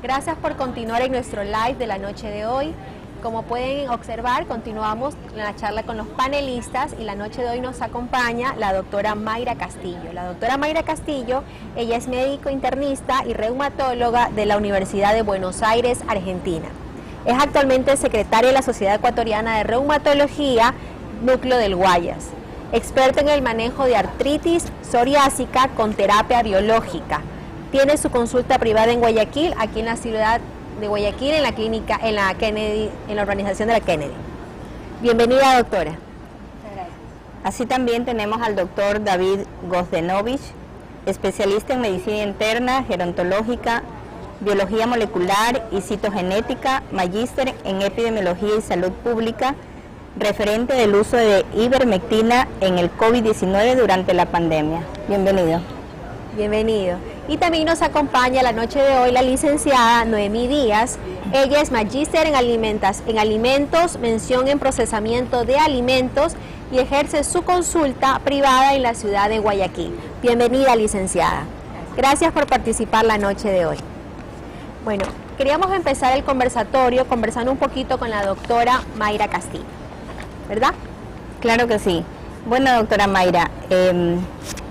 Gracias por continuar en nuestro live de la noche de hoy. Como pueden observar, continuamos la charla con los panelistas y la noche de hoy nos acompaña la doctora Mayra Castillo. La doctora Mayra Castillo, ella es médico internista y reumatóloga de la Universidad de Buenos Aires, Argentina. Es actualmente secretaria de la Sociedad Ecuatoriana de Reumatología, Núcleo del Guayas. Experta en el manejo de artritis psoriásica con terapia biológica. Tiene su consulta privada en Guayaquil, aquí en la ciudad de Guayaquil, en la clínica, en la Kennedy, en la urbanización de la Kennedy. Bienvenida, doctora. Muchas gracias. Así también tenemos al doctor David Gozdenovich, especialista en medicina interna, gerontológica, biología molecular y citogenética, magíster en epidemiología y salud pública, referente del uso de ivermectina en el COVID-19 durante la pandemia. Bienvenido. Bienvenido. Y también nos acompaña la noche de hoy la licenciada Noemí Díaz. Ella es magíster en alimentos, mención en procesamiento de alimentos y ejerce su consulta privada en la ciudad de Guayaquil. Bienvenida, licenciada. Gracias por participar la noche de hoy. Bueno, queríamos empezar el conversatorio conversando un poquito con la doctora Mayra Castillo, ¿verdad? Claro que sí. Bueno, doctora Mayra,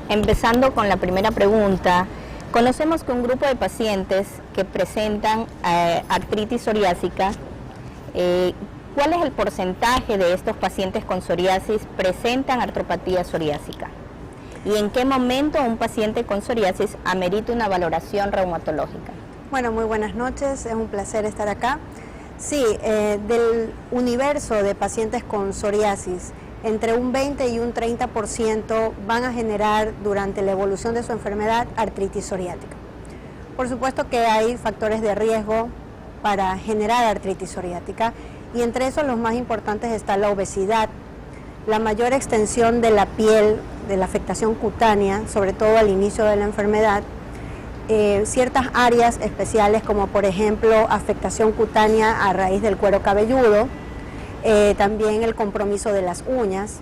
empezando con la primera pregunta, conocemos que un grupo de pacientes que presentan artritis psoriásica, ¿cuál es el porcentaje de estos pacientes con psoriasis presentan artropatía psoriásica? ¿Y en qué momento un paciente con psoriasis amerita una valoración reumatológica? Bueno, muy buenas noches, es un placer estar acá. Sí, del universo de pacientes con psoriasis, entre un 20 y un 30% van a generar durante la evolución de su enfermedad artritis psoriática. Por supuesto que hay factores de riesgo para generar artritis psoriática y entre esos los más importantes está la obesidad, la mayor extensión de la piel, de la afectación cutánea, sobre todo al inicio de la enfermedad, ciertas áreas especiales como por ejemplo afectación cutánea a raíz del cuero cabelludo, también el compromiso de las uñas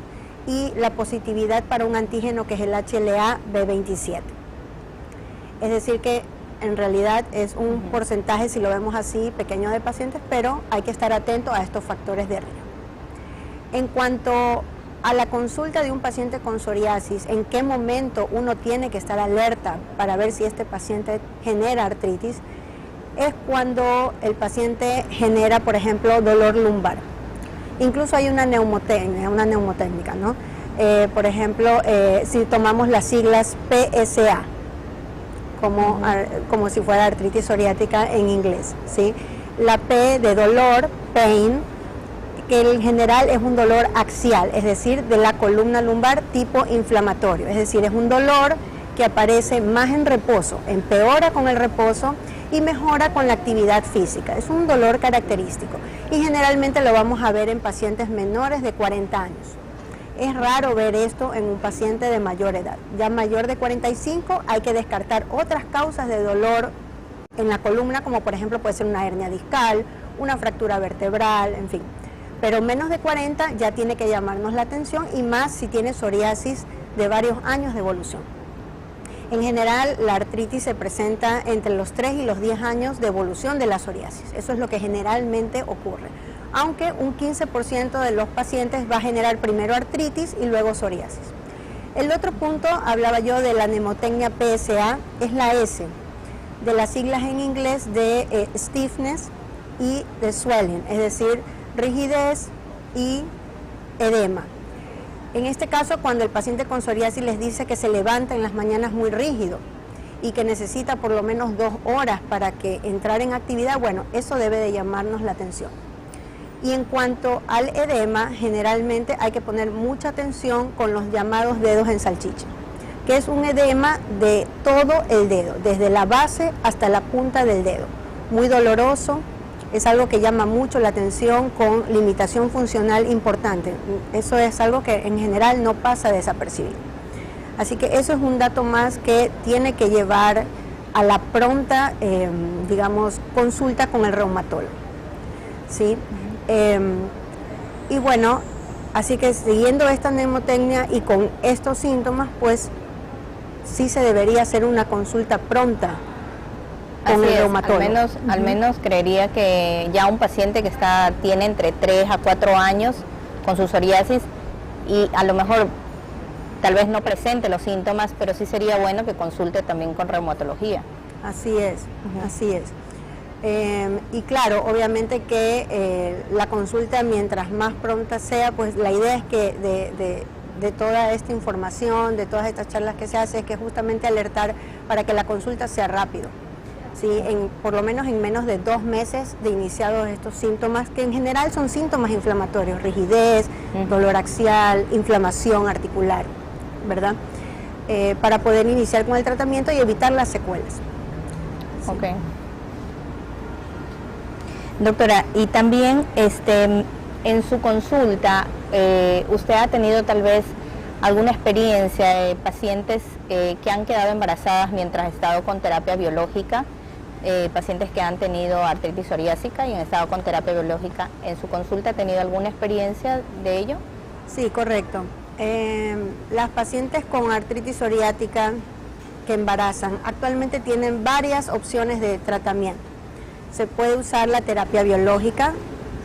y la positividad para un antígeno que es el HLA-B27. Es decir que en realidad es un porcentaje, si lo vemos así, pequeño de pacientes, pero hay que estar atento a estos factores de riesgo. En cuanto a la consulta de un paciente con psoriasis, ¿en qué momento uno tiene que estar alerta para ver si este paciente genera artritis? Es cuando el paciente genera, por ejemplo, dolor lumbar. Incluso hay una neumotécnica, ¿no? Por ejemplo, si tomamos las siglas PSA, como si fuera artritis psoriática en inglés, ¿sí? La P de dolor, pain, que en general es un dolor axial, es decir, de la columna lumbar tipo inflamatorio, es decir, es un dolor que aparece más en reposo, empeora con el reposo y mejora con la actividad física. Es un dolor característico y generalmente lo vamos a ver en pacientes menores de 40 años. Es raro ver esto en un paciente de mayor edad. Ya mayor de 45 hay que descartar otras causas de dolor en la columna, como por ejemplo puede ser una hernia discal, una fractura vertebral, en fin. Pero menos de 40 ya tiene que llamarnos la atención y más si tiene psoriasis de varios años de evolución. En general, la artritis se presenta entre los 3 y los 10 años de evolución de la psoriasis. Eso es lo que generalmente ocurre. Aunque un 15% de los pacientes va a generar primero artritis y luego psoriasis. El otro punto, hablaba yo de la nemotecnia PSA, es la S, de las siglas en inglés de stiffness y de swelling, es decir, rigidez y edema. En este caso, cuando el paciente con psoriasis les dice que se levanta en las mañanas muy rígido y que necesita por lo menos 2 horas para que entrar en actividad, bueno, eso debe de llamarnos la atención. Y en cuanto al edema, generalmente hay que poner mucha atención con los llamados dedos en salchicha, que es un edema de todo el dedo, desde la base hasta la punta del dedo, muy doloroso. Es algo que llama mucho la atención con limitación funcional importante. Eso es algo que en general no pasa desapercibido. Así que eso es un dato más que tiene que llevar a la pronta, consulta con el reumatólogo. ¿Sí? Y bueno, así que siguiendo esta nemotecnia y con estos síntomas, pues sí se debería hacer una consulta pronta con Así el es, reumatólogo. al menos creería que ya un paciente que tiene entre 3 a 4 años con su psoriasis y a lo mejor tal vez no presente los síntomas, pero sí sería bueno que consulte también con reumatología. Así es, así es. Y claro, obviamente que la consulta, mientras más pronta sea, pues la idea es que de toda esta información, de todas estas charlas que se hace, es que justamente alertar para que la consulta sea rápido. ¿Sí? Por lo menos en menos de 2 meses de iniciados estos síntomas, que en general son síntomas inflamatorios, rigidez, dolor axial, inflamación articular, ¿verdad? Para poder iniciar con el tratamiento y evitar las secuelas. ¿Sí? Ok. Doctora, y también en su consulta, ¿usted ha tenido tal vez alguna experiencia de pacientes que han quedado embarazadas mientras ha estado con terapia biológica? Pacientes que han tenido artritis psoriásica y han estado con terapia biológica. ¿En su consulta ha tenido alguna experiencia de ello? Sí, correcto. Las pacientes con artritis psoriática que embarazan actualmente tienen varias opciones de tratamiento. Se puede usar la terapia biológica,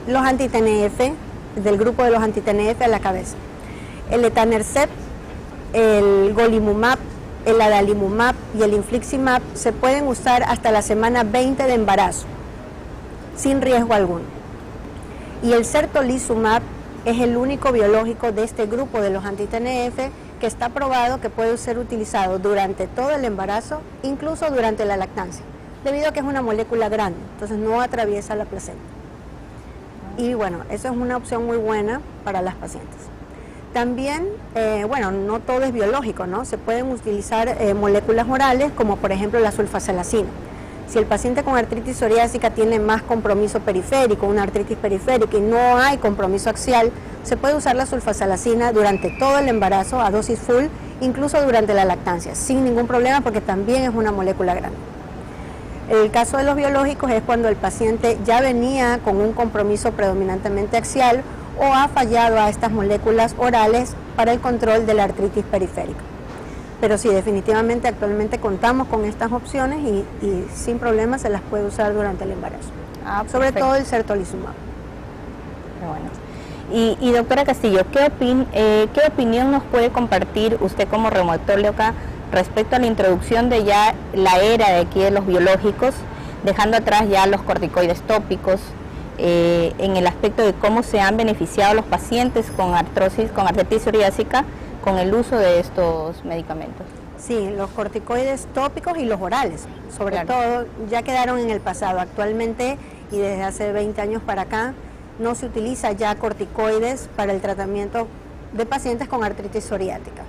los anti-TNF, del grupo de los anti-TNF a la cabeza, el etanercept, el golimumab, el adalimumab y el infliximab se pueden usar hasta la semana 20 de embarazo, sin riesgo alguno. Y el certolizumab es el único biológico de este grupo de los anti-TNF que está probado que puede ser utilizado durante todo el embarazo, incluso durante la lactancia, debido a que es una molécula grande, entonces no atraviesa la placenta. Y bueno, eso es una opción muy buena para las pacientes. También, bueno, no todo es biológico, ¿no? Se pueden utilizar moléculas orales, como por ejemplo la sulfasalacina. Si el paciente con artritis psoriásica tiene más compromiso periférico, una artritis periférica y no hay compromiso axial, se puede usar la sulfasalacina durante todo el embarazo a dosis full, incluso durante la lactancia, sin ningún problema porque también es una molécula grande. El caso de los biológicos es cuando el paciente ya venía con un compromiso predominantemente axial o ha fallado a estas moléculas orales para el control de la artritis periférica. Pero sí, definitivamente actualmente contamos con estas opciones y sin problema se las puede usar durante el embarazo. Sobre todo el certolizumab. Bueno. Y doctora Castillo, ¿qué opinión nos puede compartir usted como reumatóloga respecto a la introducción de ya la era de aquí de los biológicos, dejando atrás ya los corticoides tópicos, en el aspecto de cómo se han beneficiado los pacientes con artritis psoriásica con el uso de estos medicamentos? Sí, los corticoides tópicos y los orales, sobre todo, ya quedaron en el pasado. Actualmente, y desde hace 20 años para acá, no se utiliza ya corticoides para el tratamiento de pacientes con artritis psoriática,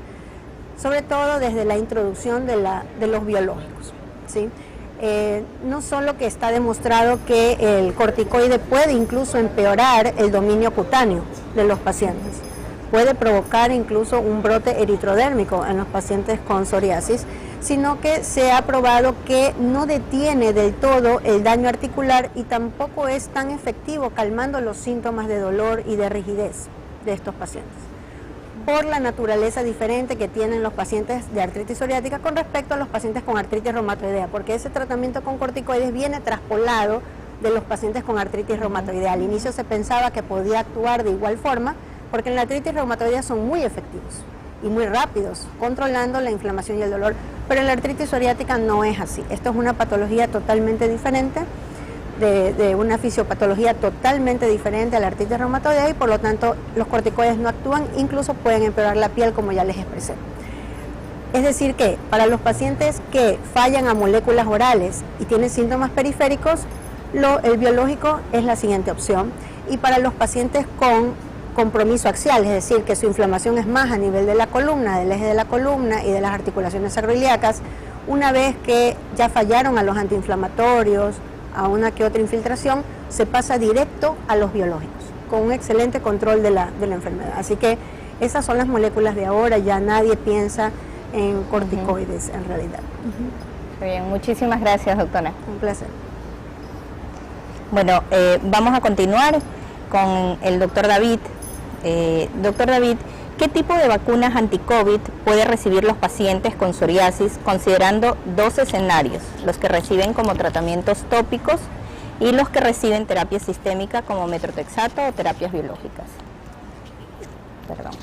sobre todo desde la introducción de los biológicos, ¿sí? No solo que está demostrado que el corticoide puede incluso empeorar el dominio cutáneo de los pacientes, puede provocar incluso un brote eritrodérmico en los pacientes con psoriasis, sino que se ha probado que no detiene del todo el daño articular y tampoco es tan efectivo calmando los síntomas de dolor y de rigidez de estos pacientes, por la naturaleza diferente que tienen los pacientes de artritis psoriática con respecto a los pacientes con artritis reumatoidea, porque ese tratamiento con corticoides viene traspolado de los pacientes con artritis reumatoidea. Al inicio se pensaba que podía actuar de igual forma, porque en la artritis reumatoidea son muy efectivos y muy rápidos, controlando la inflamación y el dolor, pero en la artritis psoriática no es así. Esto es una patología totalmente diferente, de una fisiopatología totalmente diferente a la artritis reumatoidea y por lo tanto los corticoides no actúan, incluso pueden empeorar la piel como ya les expresé. Es decir que para los pacientes que fallan a moléculas orales y tienen síntomas periféricos, el biológico es la siguiente opción, y para los pacientes con compromiso axial, es decir, que su inflamación es más a nivel de la columna, del eje de la columna y de las articulaciones sacroiliacas, una vez que ya fallaron a los antiinflamatorios, a una que otra infiltración, se pasa directo a los biológicos, con un excelente control de la enfermedad. Así que esas son las moléculas de ahora, ya nadie piensa en corticoides en realidad. Bien, muchísimas gracias, doctora. Un placer. Bueno, vamos a continuar con el doctor David. Doctor David, ¿Qué tipo de vacunas anti-COVID puede recibir los pacientes con psoriasis, considerando dos escenarios, los que reciben como tratamientos tópicos y los que reciben terapia sistémica como metrotexato o terapias biológicas? Perdón.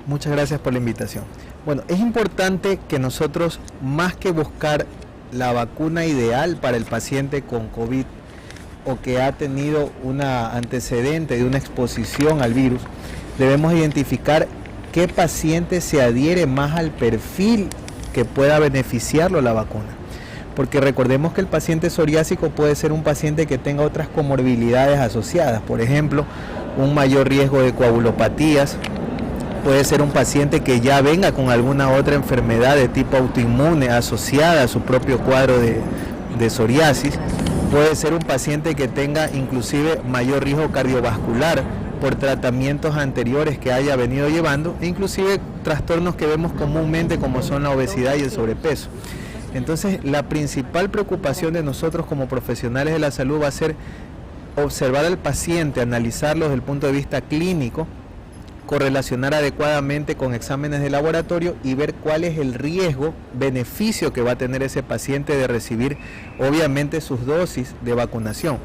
Muchas gracias por la invitación. Bueno, es importante que nosotros, más que buscar la vacuna ideal para el paciente con COVID o que ha tenido un antecedente de una exposición al virus, debemos identificar qué paciente se adhiere más al perfil que pueda beneficiarlo la vacuna. Porque recordemos que el paciente psoriásico puede ser un paciente que tenga otras comorbilidades asociadas, por ejemplo, un mayor riesgo de coagulopatías, puede ser un paciente que ya venga con alguna otra enfermedad de tipo autoinmune asociada a su propio cuadro de psoriasis, puede ser un paciente que tenga inclusive mayor riesgo cardiovascular por tratamientos anteriores que haya venido llevando, e inclusive trastornos que vemos comúnmente como son la obesidad y el sobrepeso. Entonces, la principal preocupación de nosotros como profesionales de la salud va a ser observar al paciente, analizarlo desde el punto de vista clínico, correlacionar adecuadamente con exámenes de laboratorio y ver cuál es el riesgo, beneficio que va a tener ese paciente de recibir obviamente sus dosis de vacunación,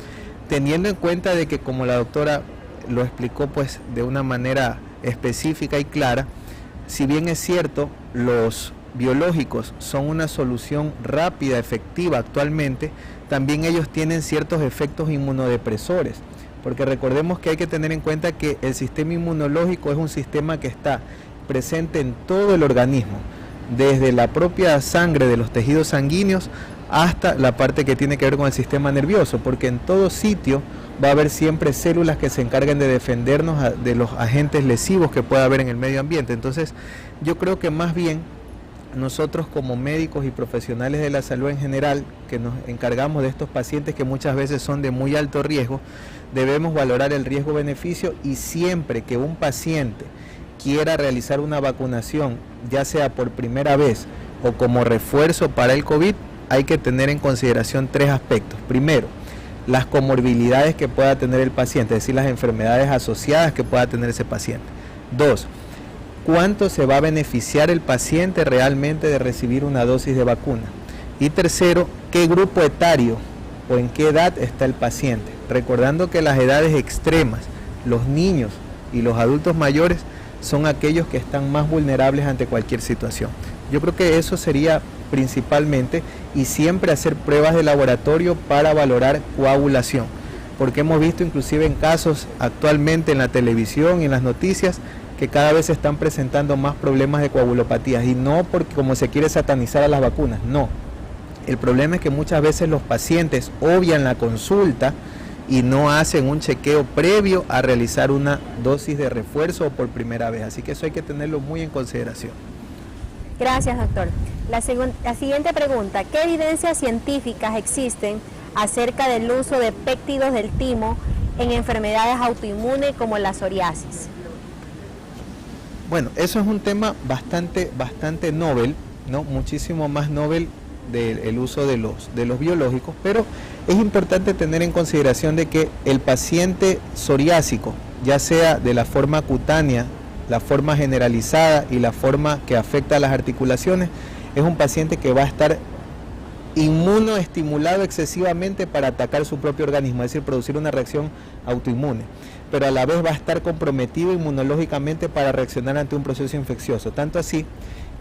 teniendo en cuenta de que, como la doctora lo explicó pues de una manera específica y clara, si bien es cierto los biológicos son una solución rápida, efectiva actualmente, también ellos tienen ciertos efectos inmunodepresores, porque recordemos que hay que tener en cuenta que el sistema inmunológico es un sistema que está presente en todo el organismo, desde la propia sangre de los tejidos sanguíneos hasta la parte que tiene que ver con el sistema nervioso, porque en todo sitio va a haber siempre células que se encarguen de defendernos de los agentes lesivos que pueda haber en el medio ambiente. Entonces, yo creo que más bien nosotros como médicos y profesionales de la salud en general, que nos encargamos de estos pacientes que muchas veces son de muy alto riesgo, debemos valorar el riesgo-beneficio, y siempre que un paciente quiera realizar una vacunación, ya sea por primera vez o como refuerzo para el COVID, hay que tener en consideración tres aspectos. Primero, las comorbilidades que pueda tener el paciente, es decir, las enfermedades asociadas que pueda tener ese paciente. Dos, cuánto se va a beneficiar el paciente realmente de recibir una dosis de vacuna. Y tercero, qué grupo etario o en qué edad está el paciente. Recordando que las edades extremas, los niños y los adultos mayores, son aquellos que están más vulnerables ante cualquier situación. Yo creo que eso sería principalmente, y siempre hacer pruebas de laboratorio para valorar coagulación, porque hemos visto inclusive en casos actualmente en la televisión y en las noticias que cada vez se están presentando más problemas de coagulopatías, y no porque como se quiere satanizar a las vacunas, no. El problema es que muchas veces los pacientes obvian la consulta y no hacen un chequeo previo a realizar una dosis de refuerzo por primera vez, así que eso hay que tenerlo muy en consideración. Gracias, doctor. La siguiente pregunta: ¿qué evidencias científicas existen acerca del uso de péptidos del timo en enfermedades autoinmunes como la psoriasis? Bueno, eso es un tema bastante novel, ¿no? Muchísimo más novel del uso de los biológicos, pero es importante tener en consideración de que el paciente psoriásico, ya sea de la forma cutánea, la forma generalizada y la forma que afecta a las articulaciones, es un paciente que va a estar inmunoestimulado excesivamente para atacar su propio organismo, es decir, producir una reacción autoinmune, pero a la vez va a estar comprometido inmunológicamente para reaccionar ante un proceso infeccioso, tanto así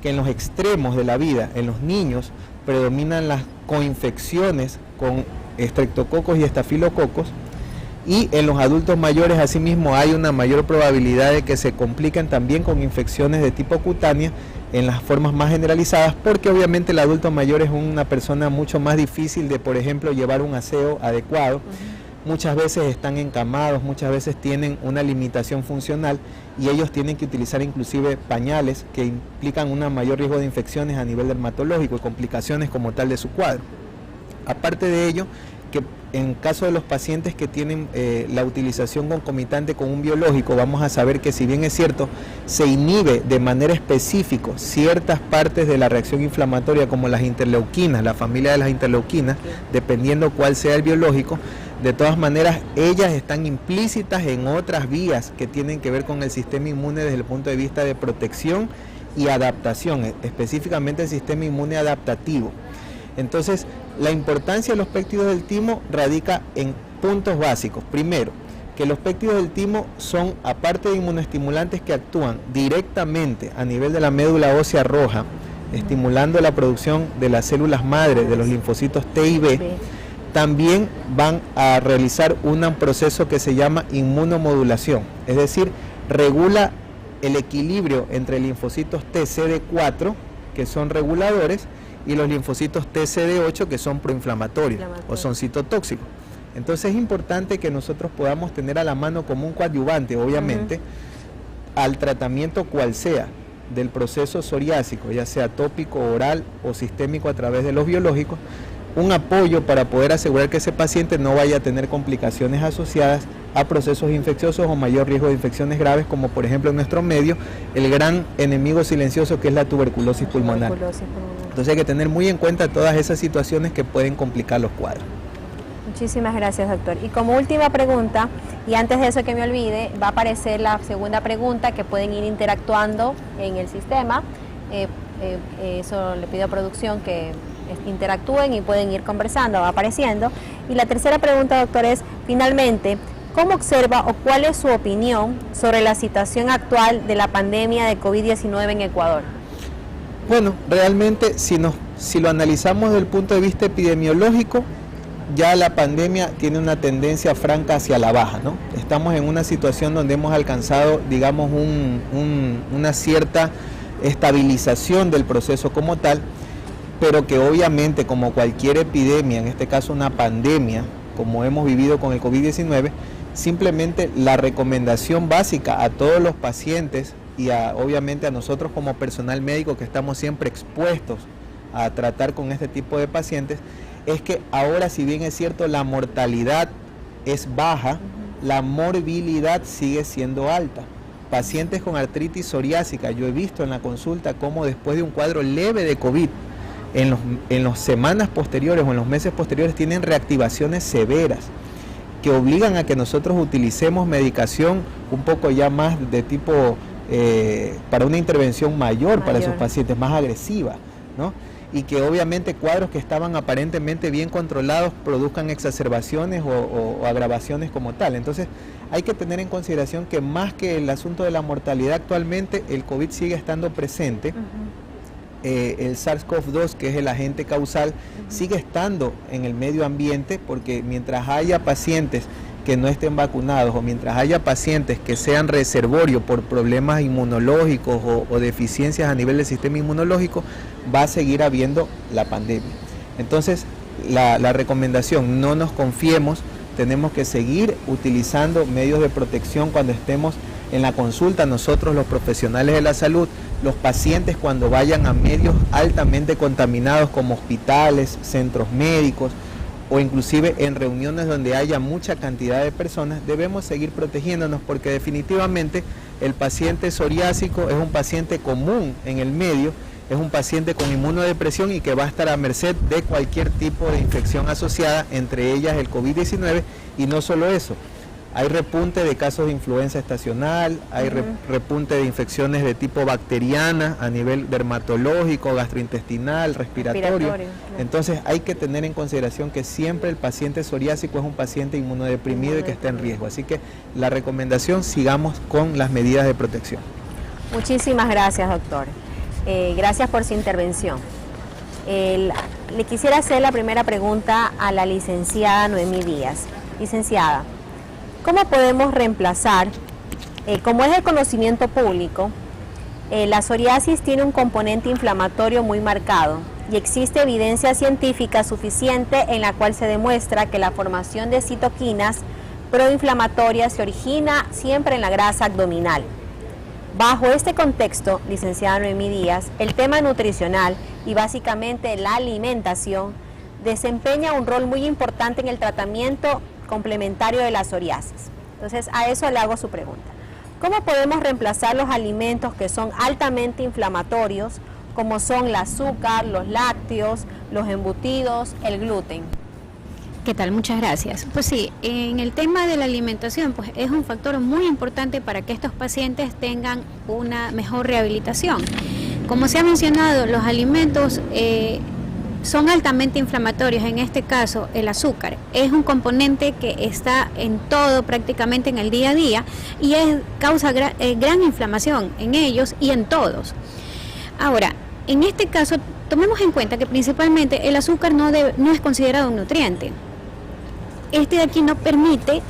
que en los extremos de la vida, en los niños, predominan las coinfecciones con estreptococos y estafilococos, y en los adultos mayores asimismo hay una mayor probabilidad de que se compliquen también con infecciones de tipo cutánea en las formas más generalizadas, porque obviamente el adulto mayor es una persona mucho más difícil de, por ejemplo, llevar un aseo adecuado. Muchas veces están encamados, muchas veces tienen una limitación funcional y ellos tienen que utilizar inclusive pañales que implican un mayor riesgo de infecciones a nivel dermatológico y complicaciones como tal de su cuadro. Aparte de ello, que en caso de los pacientes que tienen la utilización concomitante con un biológico, vamos a saber que, si bien es cierto, se inhibe de manera específica ciertas partes de la reacción inflamatoria como las interleuquinas, la familia de las interleuquinas, dependiendo cuál sea el biológico, De todas maneras, ellas están implícitas en otras vías que tienen que ver con el sistema inmune desde el punto de vista de protección y adaptación, específicamente el sistema inmune adaptativo. Entonces, la importancia de los péptidos del timo radica en puntos básicos. Primero, que los péptidos del timo son, aparte de inmunoestimulantes que actúan directamente a nivel de la médula ósea roja, estimulando la producción de las células madre de los linfocitos T y B, también van a realizar un proceso que se llama inmunomodulación, es decir, regula el equilibrio entre linfocitos TCD4, que son reguladores, y los linfocitos TCD8, que son proinflamatorios o son citotóxicos. Entonces es importante que nosotros podamos tener a la mano como un coadyuvante, obviamente, al tratamiento cual sea del proceso psoriásico, ya sea tópico, oral o sistémico a través de los biológicos, un apoyo para poder asegurar que ese paciente no vaya a tener complicaciones asociadas a procesos infecciosos o mayor riesgo de infecciones graves, como por ejemplo en nuestro medio, el gran enemigo silencioso que es la tuberculosis pulmonar. Entonces hay que tener muy en cuenta todas esas situaciones que pueden complicar los cuadros. Muchísimas gracias, doctor. Y como última pregunta, y antes de eso que me olvide, va a aparecer la segunda pregunta que pueden ir interactuando en el sistema. Eso le pido a producción que interactúen y pueden ir conversando, va apareciendo. Y la tercera pregunta, doctor, es, finalmente, ¿cómo observa o cuál es su opinión sobre la situación actual de la pandemia de COVID-19 en Ecuador? Bueno, realmente si lo analizamos desde el punto de vista epidemiológico, ya la pandemia tiene una tendencia franca hacia la baja, ¿no? Estamos en una situación donde hemos alcanzado, digamos, una cierta estabilización del proceso como tal, pero que obviamente, como cualquier epidemia, en este caso una pandemia, como hemos vivido con el COVID-19, simplemente la recomendación básica a todos los pacientes y obviamente a nosotros como personal médico que estamos siempre expuestos a tratar con este tipo de pacientes, es que ahora, si bien es cierto, la mortalidad es baja, la morbilidad sigue siendo alta. Pacientes con artritis psoriásica, yo he visto en la consulta cómo después de un cuadro leve de COVID, en las semanas posteriores o en los meses posteriores tienen reactivaciones severas que obligan a que nosotros utilicemos medicación un poco ya más de tipo para una intervención mayor para esos pacientes, más agresiva, ¿no? Y que obviamente cuadros que estaban aparentemente bien controlados produzcan exacerbaciones o agravaciones como tal. Entonces hay que tener en consideración que más que el asunto de la mortalidad actualmente, el COVID sigue estando presente. El SARS-CoV-2, que es el agente causal, sigue estando en el medio ambiente, porque mientras haya pacientes que no estén vacunados o mientras haya pacientes que sean reservorios por problemas inmunológicos o deficiencias a nivel del sistema inmunológico, va a seguir habiendo la pandemia. Entonces, la recomendación, no nos confiemos, tenemos que seguir utilizando medios de protección cuando estemos en la consulta, nosotros los profesionales de la salud, los pacientes cuando vayan a medios altamente contaminados como hospitales, centros médicos, o inclusive en reuniones donde haya mucha cantidad de personas, debemos seguir protegiéndonos, porque definitivamente el paciente psoriásico es un paciente común en el medio, es un paciente con inmunodepresión y que va a estar a merced de cualquier tipo de infección asociada, entre ellas el COVID-19, y no solo eso. Hay repunte de casos de influenza estacional, hay repunte de infecciones de tipo bacteriana a nivel dermatológico, gastrointestinal, respiratorio. Entonces hay que tener en consideración que siempre el paciente psoriásico es un paciente inmunodeprimido y que está en riesgo. Así que la recomendación, sigamos con las medidas de protección. Muchísimas gracias, doctor. Gracias por su intervención. Le quisiera hacer la primera pregunta a la licenciada Noemí Díaz. Licenciada, ¿cómo podemos reemplazar, como es el conocimiento público, la psoriasis tiene un componente inflamatorio muy marcado y existe evidencia científica suficiente en la cual se demuestra que la formación de citoquinas proinflamatorias se origina siempre en la grasa abdominal? Bajo este contexto, licenciada Noemí Díaz, el tema nutricional y básicamente la alimentación desempeña un rol muy importante en el tratamiento complementario de la psoriasis. Entonces, a eso le hago su pregunta. ¿Cómo podemos reemplazar los alimentos que son altamente inflamatorios, como son el azúcar, los lácteos, los embutidos, el gluten? ¿Qué tal? Muchas gracias. Pues sí, en el tema de la alimentación, pues es un factor muy importante para que estos pacientes tengan una mejor rehabilitación. Como se ha mencionado, los alimentos son altamente inflamatorios. En este caso, el azúcar es un componente que está en todo, prácticamente en el día a día, y causa gran inflamación en ellos y en todos. Ahora, en este caso, tomemos en cuenta que principalmente el azúcar no es considerado un nutriente. Este de aquí no permite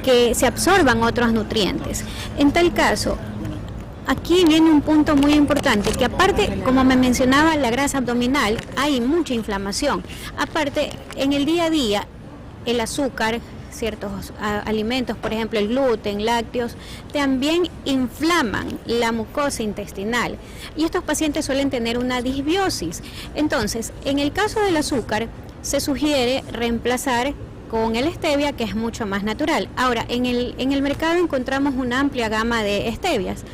que se absorban otros nutrientes. En tal caso, aquí viene un punto muy importante, que aparte, como me mencionaba, la grasa abdominal, hay mucha inflamación. Aparte, en el día a día, el azúcar, ciertos alimentos, por ejemplo el gluten, lácteos, también inflaman la mucosa intestinal. Y estos pacientes suelen tener una disbiosis. Entonces, en el caso del azúcar, se sugiere reemplazar con el stevia, que es mucho más natural. Ahora, en el mercado encontramos una amplia gama de stevias,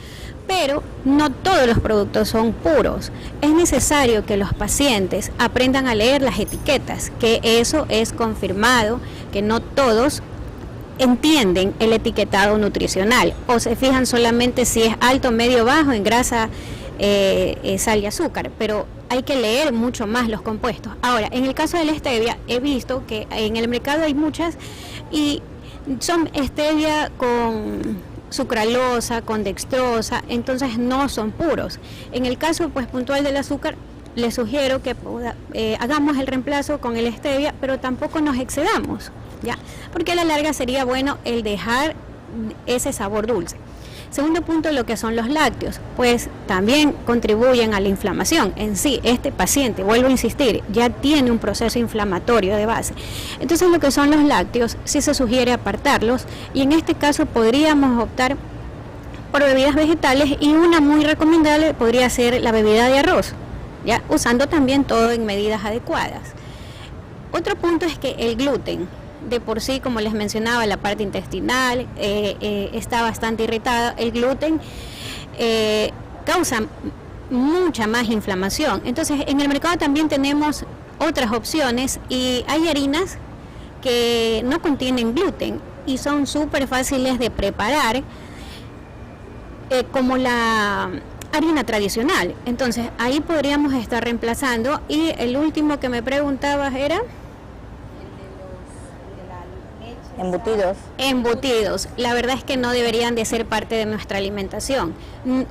pero no todos los productos son puros. Es necesario que los pacientes aprendan a leer las etiquetas, que eso es confirmado, que no todos entienden el etiquetado nutricional, o se fijan solamente si es alto, medio, bajo en grasa, sal y azúcar, pero hay que leer mucho más los compuestos. Ahora, en el caso de la stevia, he visto que en el mercado hay muchas y son stevia con sucralosa, con dextrosa, entonces no son puros. En el caso pues puntual del azúcar, les sugiero que hagamos el reemplazo con el stevia, pero tampoco nos excedamos, ¿ya? Porque a la larga sería bueno el dejar ese sabor dulce. Segundo punto, lo que son los lácteos, pues también contribuyen a la inflamación en sí. Este paciente, vuelvo a insistir, ya tiene un proceso inflamatorio de base. Entonces lo que son los lácteos, sí se sugiere apartarlos, y en este caso podríamos optar por bebidas vegetales, y una muy recomendable podría ser la bebida de arroz, ¿ya? Usando también todo en medidas adecuadas. Otro punto es que el gluten, de por sí, como les mencionaba, la parte intestinal está bastante irritada. El gluten causa mucha más inflamación. Entonces, en el mercado también tenemos otras opciones, y hay harinas que no contienen gluten y son súper fáciles de preparar, como la harina tradicional. Entonces, ahí podríamos estar reemplazando. Y el último que me preguntabas era... Embutidos. La verdad es que no deberían de ser parte de nuestra alimentación.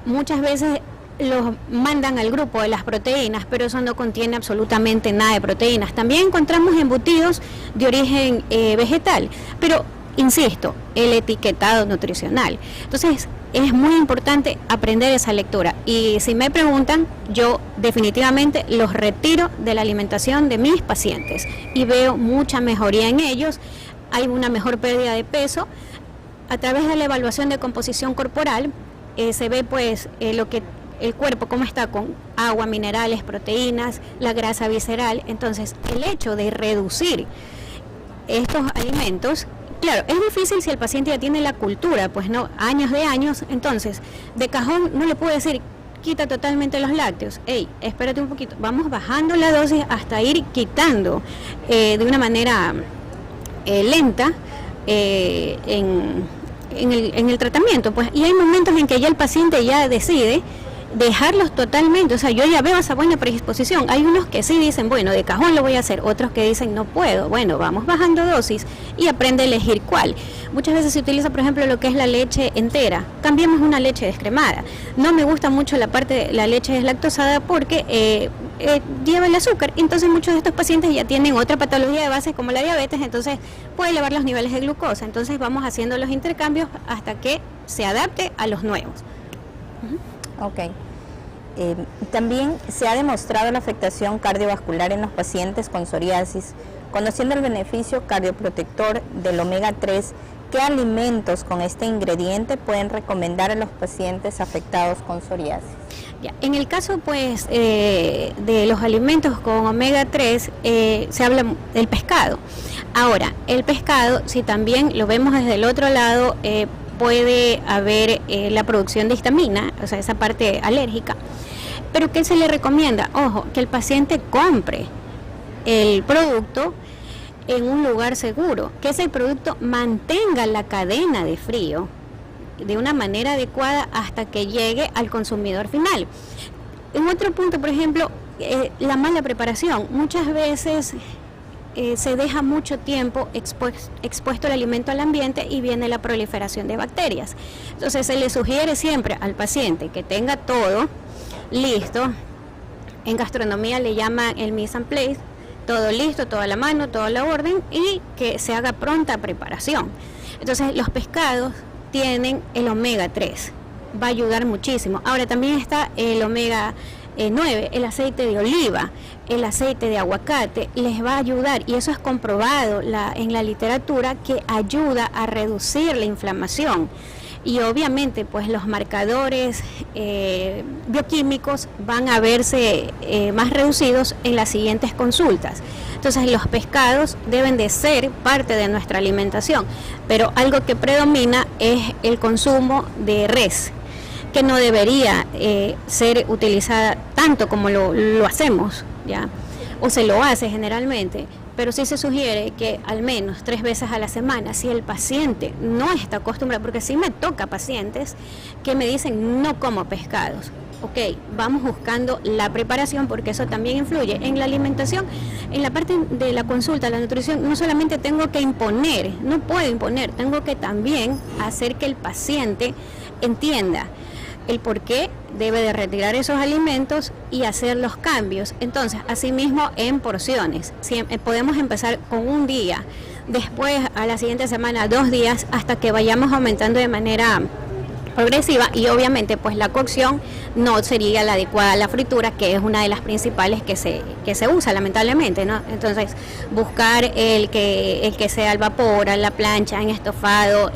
Muchas veces los mandan al grupo de las proteínas, pero eso no contiene absolutamente nada de proteínas. También encontramos embutidos de origen vegetal, pero insisto, el etiquetado nutricional. Entonces, es muy importante aprender esa lectura, y si me preguntan, yo definitivamente los retiro de la alimentación de mis pacientes y veo mucha mejoría en ellos. Hay una mejor pérdida de peso. A través de la evaluación de composición corporal se ve pues lo que el cuerpo, cómo está, con agua, minerales, proteínas, la grasa visceral. Entonces, el hecho de reducir estos alimentos, claro, es difícil si el paciente ya tiene la cultura, pues no, años de años. Entonces, de cajón no le puedo decir, quita totalmente los lácteos. Espérate un poquito, vamos bajando la dosis hasta ir quitando de una manera lenta en el tratamiento, pues. Y hay momentos en que ya el paciente ya decide dejarlos totalmente. O sea, yo ya veo esa buena predisposición. Hay unos que sí dicen, bueno, de cajón lo voy a hacer, otros que dicen, no puedo. Bueno, vamos bajando dosis y aprende a elegir cuál. Muchas veces se utiliza, por ejemplo, lo que es la leche entera. Cambiemos una leche descremada. No me gusta mucho la parte de la leche deslactosada porque lleva el azúcar. Entonces muchos de estos pacientes ya tienen otra patología de base como la diabetes, entonces puede elevar los niveles de glucosa. Entonces vamos haciendo los intercambios hasta que se adapte a los nuevos. Ok. También se ha demostrado la afectación cardiovascular en los pacientes con psoriasis. Conociendo el beneficio cardioprotector del omega 3, ¿qué alimentos con este ingrediente pueden recomendar a los pacientes afectados con psoriasis? Ya, en el caso pues de los alimentos con omega 3 se habla del pescado. Ahora, el pescado, si también lo vemos desde el otro lado, puede haber la producción de histamina, o sea, esa parte alérgica. Pero ¿qué se le recomienda? Ojo, que el paciente compre el producto en un lugar seguro, que ese producto mantenga la cadena de frío de una manera adecuada hasta que llegue al consumidor final. En otro punto, por ejemplo, la mala preparación. Muchas veces se deja mucho tiempo expuesto el alimento al ambiente y viene la proliferación de bacterias. Entonces se le sugiere siempre al paciente que tenga todo listo. En gastronomía le llaman el mise en place, todo listo, todo a la mano, todo a la orden, y que se haga pronta preparación. Entonces los pescados tienen el omega 3, va a ayudar muchísimo. Ahora también está el omega 9, el aceite de oliva, el aceite de aguacate, les va a ayudar, y eso es comprobado en la literatura, que ayuda a reducir la inflamación. Y obviamente pues los marcadores bioquímicos van a verse más reducidos en las siguientes consultas. Entonces los pescados deben de ser parte de nuestra alimentación, pero algo que predomina es el consumo de res, que no debería ser utilizada tanto como lo hacemos, ¿ya? O se lo hace generalmente, pero sí se sugiere que al menos 3 veces a la semana, si el paciente no está acostumbrado, porque sí me toca pacientes que me dicen no como pescados. Ok, vamos buscando la preparación, porque eso también influye en la alimentación. En la parte de la consulta, la nutrición, no solamente tengo que imponer, no puedo imponer, tengo que también hacer que el paciente entienda el por qué debe de retirar esos alimentos y hacer los cambios. Entonces, asimismo en porciones, podemos empezar con un día, después a la siguiente semana 2 días, hasta que vayamos aumentando de manera progresiva, y obviamente pues la cocción no sería la adecuada a la fritura, que es una de las principales que se usa lamentablemente, ¿no? Entonces buscar el que sea al vapor, a la plancha, en estofado,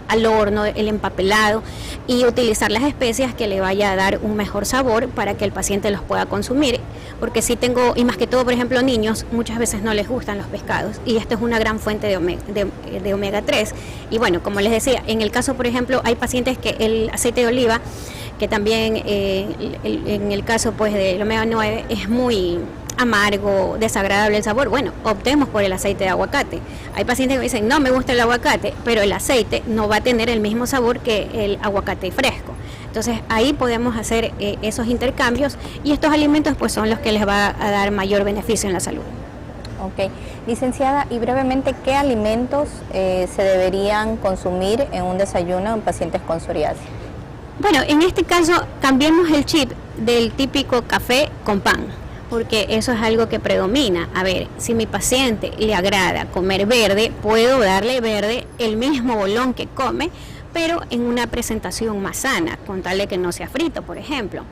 al horno, el empapelado, y utilizar las especias que le vaya a dar un mejor sabor para que el paciente los pueda consumir, porque si tengo, y más que todo por ejemplo niños, muchas veces no les gustan los pescados, y esto es una gran fuente de omega 3, y bueno, como les decía, en el caso por ejemplo hay pacientes que el aceite de oliva, que también en el caso pues del omega 9 es muy amargo, desagradable el sabor, bueno, optemos por el aceite de aguacate. Hay pacientes que me dicen no me gusta el aguacate, pero el aceite no va a tener el mismo sabor que el aguacate fresco. Entonces ahí podemos hacer esos intercambios, y estos alimentos pues son los que les va a dar mayor beneficio en la salud. Ok, licenciada, y brevemente, ¿qué alimentos se deberían consumir en un desayuno en pacientes con psoriasis? Bueno, en este caso cambiemos el chip del típico café con pan, porque eso es algo que predomina. A ver, si mi paciente le agrada comer verde, puedo darle verde el mismo bolón que come, pero en una presentación más sana, con tal de que no sea frito, por ejemplo.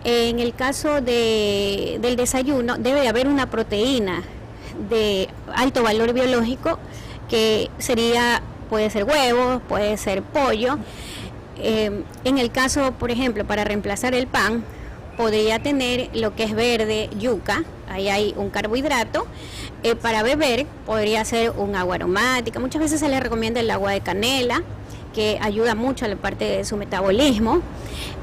En el caso del desayuno, debe de haber una proteína de alto valor biológico, que puede ser huevo, puede ser pollo. En el caso, por ejemplo, para reemplazar el pan, podría tener lo que es verde, yuca, ahí hay un carbohidrato. Para beber podría ser un agua aromática, muchas veces se le recomienda el agua de canela, que ayuda mucho a la parte de su metabolismo.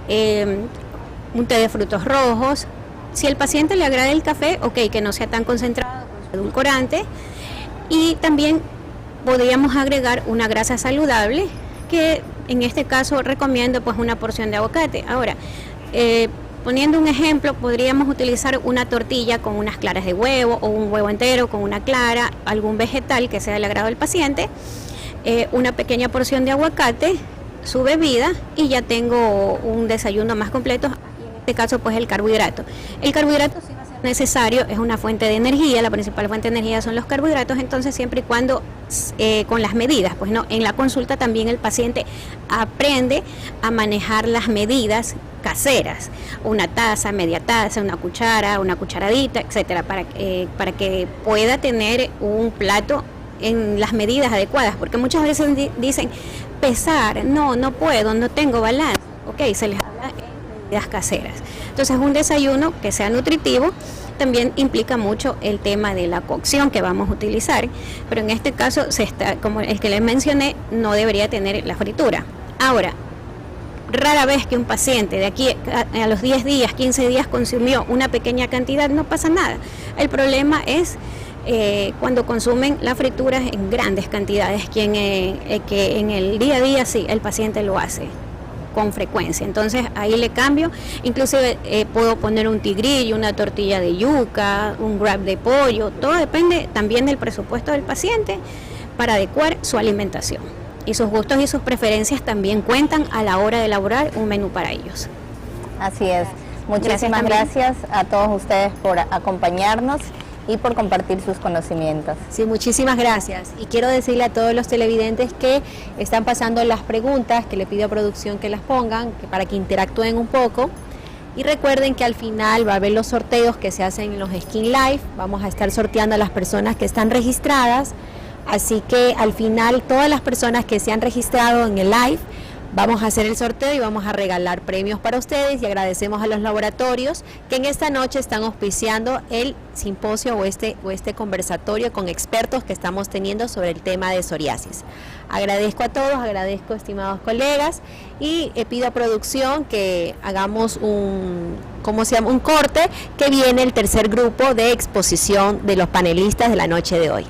Un té de frutos rojos. Si al paciente le agrada el café, ok, que no sea tan concentrado, con su edulcorante. Y también podríamos agregar una grasa saludable, que en este caso recomiendo pues una porción de aguacate. Ahora, poniendo un ejemplo, podríamos utilizar una tortilla con unas claras de huevo, o un huevo entero con una clara, algún vegetal que sea del agrado del paciente, una pequeña porción de aguacate, su bebida, y ya tengo un desayuno más completo. En este caso pues el carbohidrato. El carbohidrato sí va a ser necesario, es una fuente de energía, la principal fuente de energía son los carbohidratos, entonces siempre y cuando con las medidas, pues no, en la consulta también el paciente aprende a manejar las medidas caseras, una taza, media taza, una cuchara, una cucharadita, etcétera, para que pueda tener un plato en las medidas adecuadas, porque muchas veces dicen pesar, no puedo, no tengo balance. Ok, se les habla en medidas caseras. Entonces un desayuno que sea nutritivo también implica mucho el tema de la cocción que vamos a utilizar, pero en este caso como el que les mencioné, no debería tener la fritura. Ahora, rara vez que un paciente de aquí a los 10 días, 15 días consumió una pequeña cantidad, no pasa nada. El problema es cuando consumen las frituras en grandes cantidades, que en el día a día sí, el paciente lo hace con frecuencia. Entonces ahí le cambio, inclusive puedo poner un tigrillo, una tortilla de yuca, un wrap de pollo, todo depende también del presupuesto del paciente para adecuar su alimentación. Y sus gustos y sus preferencias también cuentan a la hora de elaborar un menú para ellos. Así es. Muchísimas gracias a todos ustedes por acompañarnos y por compartir sus conocimientos. Sí, muchísimas gracias. Y quiero decirle a todos los televidentes que están pasando las preguntas, que le pido a producción que las pongan, para que interactúen un poco. Y recuerden que al final va a haber los sorteos que se hacen en los Skin Life. Vamos a estar sorteando a las personas que están registradas. Así que al final todas las personas que se han registrado en el live, vamos a hacer el sorteo y vamos a regalar premios para ustedes, y agradecemos a los laboratorios que en esta noche están auspiciando el simposio o este conversatorio con expertos que estamos teniendo sobre el tema de psoriasis. Agradezco a todos, agradezco, estimados colegas, y pido a producción que hagamos un corte, que viene el tercer grupo de exposición de los panelistas de la noche de hoy.